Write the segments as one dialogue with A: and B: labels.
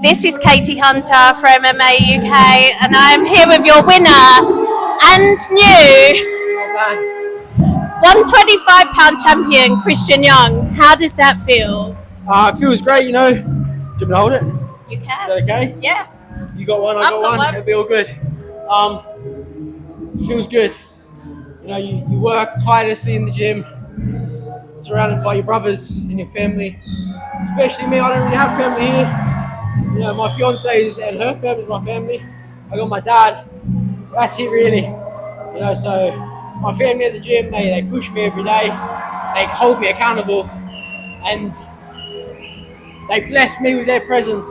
A: This is Katie Hunter for MMA UK, and I'm here with your winner and new 125-pound champion, Christian Young. How does that feel?
B: It feels great, you know. Do you want me to hold it?
A: You can.
B: Is that okay?
A: Yeah.
B: You got one, I got one. It'll be all good. It feels good. You know, you work tirelessly in the gym, surrounded by your brothers and your family. Especially me, I don't really have family here. You know, my fiance and her family is my family. I got my dad. That's it, really. You know, so my family at the gym, they push me every day. They hold me accountable, and they bless me with their presence.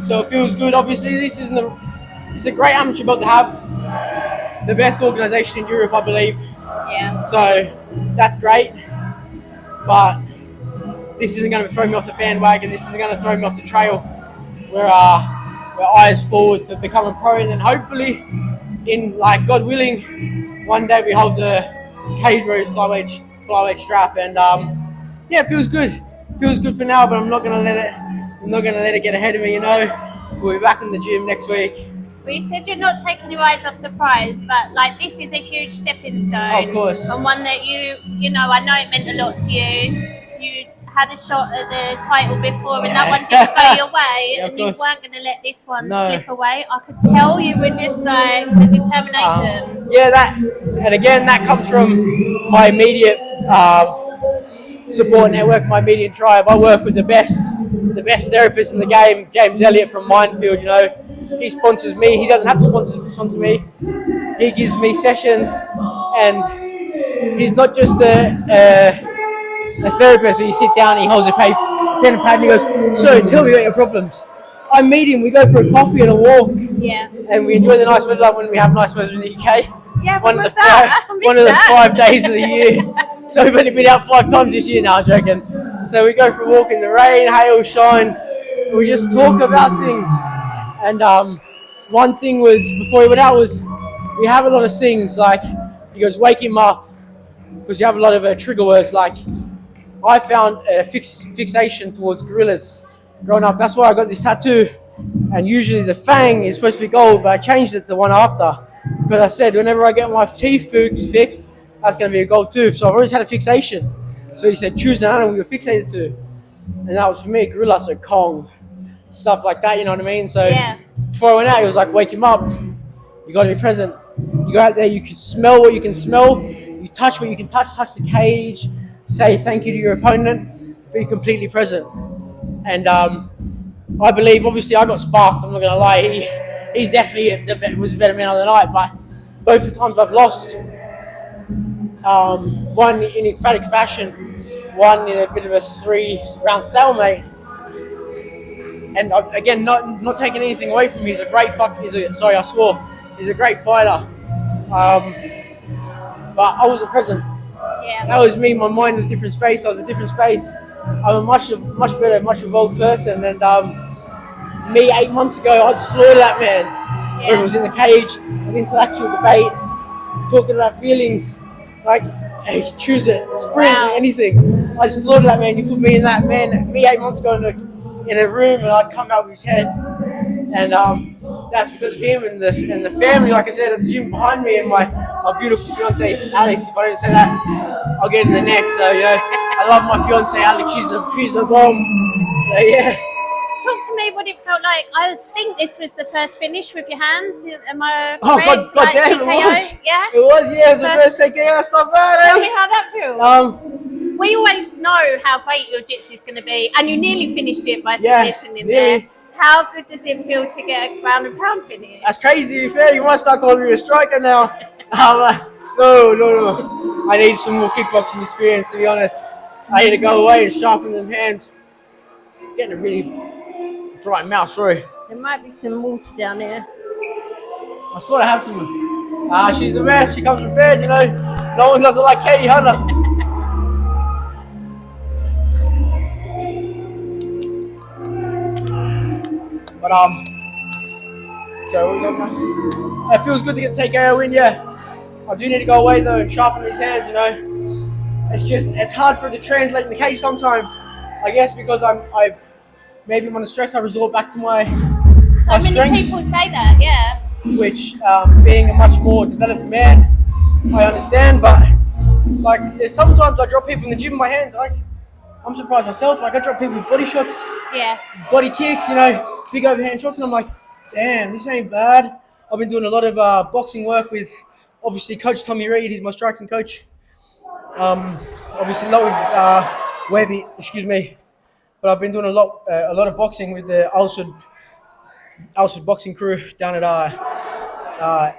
B: So it feels good. Obviously, it's a great amateur belt to have. The best organisation in Europe, I believe.
A: Yeah.
B: So that's great. But this isn't going to throw me off the bandwagon. This isn't going to throw me off the trail. We're eyes forward for becoming pro, and then hopefully, in like God willing, one day we hold the cage rose flyweight strap, and yeah, it feels good. It feels good for now, but I'm not going to let it get ahead of me. You know, we'll be back in the gym next week.
A: Well, you said you're not taking your eyes off the prize, but like this is a huge stepping stone.
B: Of course.
A: And one that you know, I know it meant a lot to you. You had a shot at the title before, and that one didn't go your way,
B: Yeah,
A: and you
B: course.
A: weren't going to let this one
B: No.
A: slip away. I could tell you were just like the determination.
B: That comes from my immediate support network, my immediate tribe. I work with the best therapist in the game, James Elliott from Minefield. You know, he sponsors me. He doesn't have to sponsor me. He gives me sessions, and he's not just a therapist where you sit down and he holds a pen and pad and he goes, "So, tell me about your problems." I meet him. We go for a coffee and a walk.
A: Yeah.
B: And we enjoy the nice weather when we have nice weather in the UK.
A: Yeah.
B: One of the
A: that?
B: 5 days of the year. So we've only been out 5 times this year now, I'm joking. So we go for a walk in the rain, hail, shine. We just talk about things. And one thing was, before we went out, was we have a lot of things like, he goes, wake him up, because you have a lot of trigger words. Like, I found a fixation towards gorillas growing up. That's why I got this tattoo. And usually the fang is supposed to be gold, but I changed it to the one after, because I said whenever I get my teeth fixed, that's going to be a gold tooth. So I've always had a fixation. So he said, choose an animal you're fixated to. And that was for me, gorilla, so Kong, stuff like that, you know what I mean? So
A: Yeah.
B: before I went out, he was like, wake him up. You got to be present. You go out there, you can smell what you can smell. You touch what you can touch the cage, say thank you to your opponent, be completely present. And I believe, obviously, I got sparked, I'm not going to lie. He's definitely was a better man on the night, but both the times I've lost, one in emphatic fashion, one in a bit of a 3-round stalemate. And again, not taking anything away from him. He's a great sorry, I swore. He's a great fighter. But I wasn't present.
A: Yeah.
B: That was me, my mind in a different space. I was in a different space. I'm a much better, much evolved person. And me 8 months ago, I'd slaughter that man.
A: Yeah.
B: When he was in the cage, an intellectual debate, talking about feelings, like, hey, choose it, sprint, anything. I'd slaughter that man. You put me in that man, me 8 months ago in a room, and I'd come out with his head. And that's because of him and the family, like I said, at the gym behind me, and my beautiful fiance Alex. If I don't say that, I'll get in the neck. So yeah, I love my fiance Alex. She's the bomb. So yeah.
A: Talk to me what it felt like. I think this was the first finish with your hands. Am I correct?
B: Oh God damn, it was.
A: Yeah.
B: It was. Yeah, it was the first TKO. Stop that.
A: Tell me how that feels. We always know how great your jiu-jitsu is going to be, and you nearly finished it by submission in there. How good does it feel to get a ground and pound finish?
B: That's crazy, to be fair. You might start calling me a striker now. No. I need some more kickboxing experience, to be honest. I need to go away and sharpen them hands. Getting a really dry mouth, sorry.
A: There might be some water down there.
B: I thought I have some. She's the best. She comes prepared, you know. No one does it like Katie Hunter. But so it feels good to get TKO win, yeah. I do need to go away though and sharpen these hands, you know. It's hard for it to translate in the cage sometimes. I guess because I maybe I'm under stress, I resort back to my
A: So many
B: strength,
A: people say that, yeah.
B: which being a much more developed man, I understand. But like, there's sometimes I drop people in the gym with my hands. Like, I'm surprised myself. Like, I drop people with body shots,
A: Yeah.
B: body kicks, big overhand shots, and I'm like, damn, this ain't bad. I've been doing a lot of boxing work with, obviously, Coach Tommy Reed. He's my striking coach. Obviously, a lot with Webby, excuse me. But I've been doing a lot of boxing with the Alsford boxing crew down at I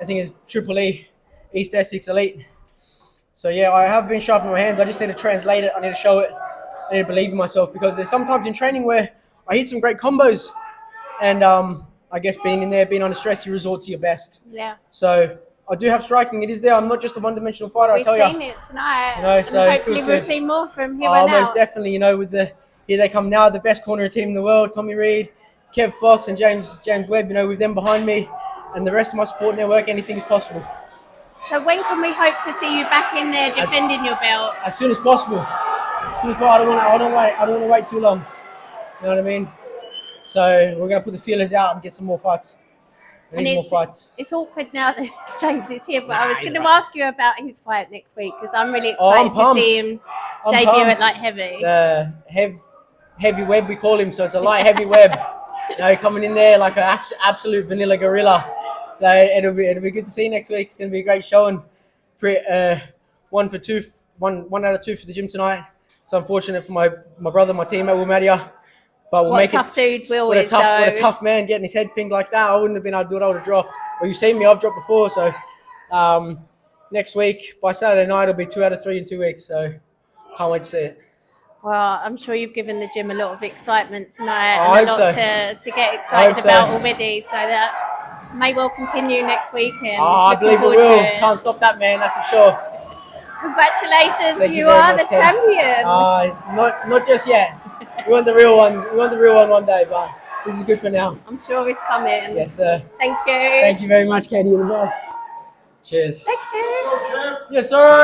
B: think it's Triple E, East Essex Elite. So yeah, I have been sharpening my hands. I just need to translate it. I need to show it. I need to believe in myself, because there's sometimes in training where I hit some great combos, and I guess being under stress, you resort to your best.
A: Yeah.
B: So I do have striking. It is there. I'm not just a one-dimensional fighter.
A: We've
B: I tell
A: seen
B: you.
A: it tonight.
B: And
A: So hopefully we'll
B: good.
A: see more from here on
B: Most
A: out.
B: definitely. With here they come now, the best corner team in the world, Tommy Reed, Kev Fox, and James Webb. With them behind me, and the rest of my support network, anything is possible.
A: So when can we hope to see you back in there defending your belt?
B: As soon as possible. As soon as possible. I don't want to wait too long. You know what I mean? So we're gonna put the feelers out and get some more fights. More fights.
A: It's awkward now that James is here, but I was going to ask you about his fight next week, because I'm really excited to see him debut at light heavy.
B: The heavy web, we call him, so it's a light heavy web. Coming in there like an absolute vanilla gorilla. So it'll be good to see next week. It's going to be a great showing. 1 out of 2 for the gym tonight. It's unfortunate for my brother, my teammate Will Madia. But we'll
A: what
B: make
A: a tough dude Will
B: what
A: is,
B: a tough man getting his head pinged like that. I wouldn't have been able to do it. I would have dropped. Well, you've seen me, I've dropped before. So next week, by Saturday night, it'll be 2 out of 3 in 2 weeks. So can't wait to see it.
A: Well, I'm sure you've given the gym a lot of excitement tonight,
B: I
A: and a
B: hope
A: lot
B: so.
A: to get excited about
B: so.
A: already. So that may well continue next weekend.
B: I believe it will. Can't stop that, man. That's for sure.
A: Congratulations,
B: Thank
A: you
B: very
A: are
B: much,
A: the champion.
B: Not just yet. We want the real one. We want the real one day, but this is good for now.
A: I'm sure he's coming.
B: Yes, sir.
A: Thank you.
B: Thank you very much, Katie. Cheers.
A: Thank you.
B: Yes, sir.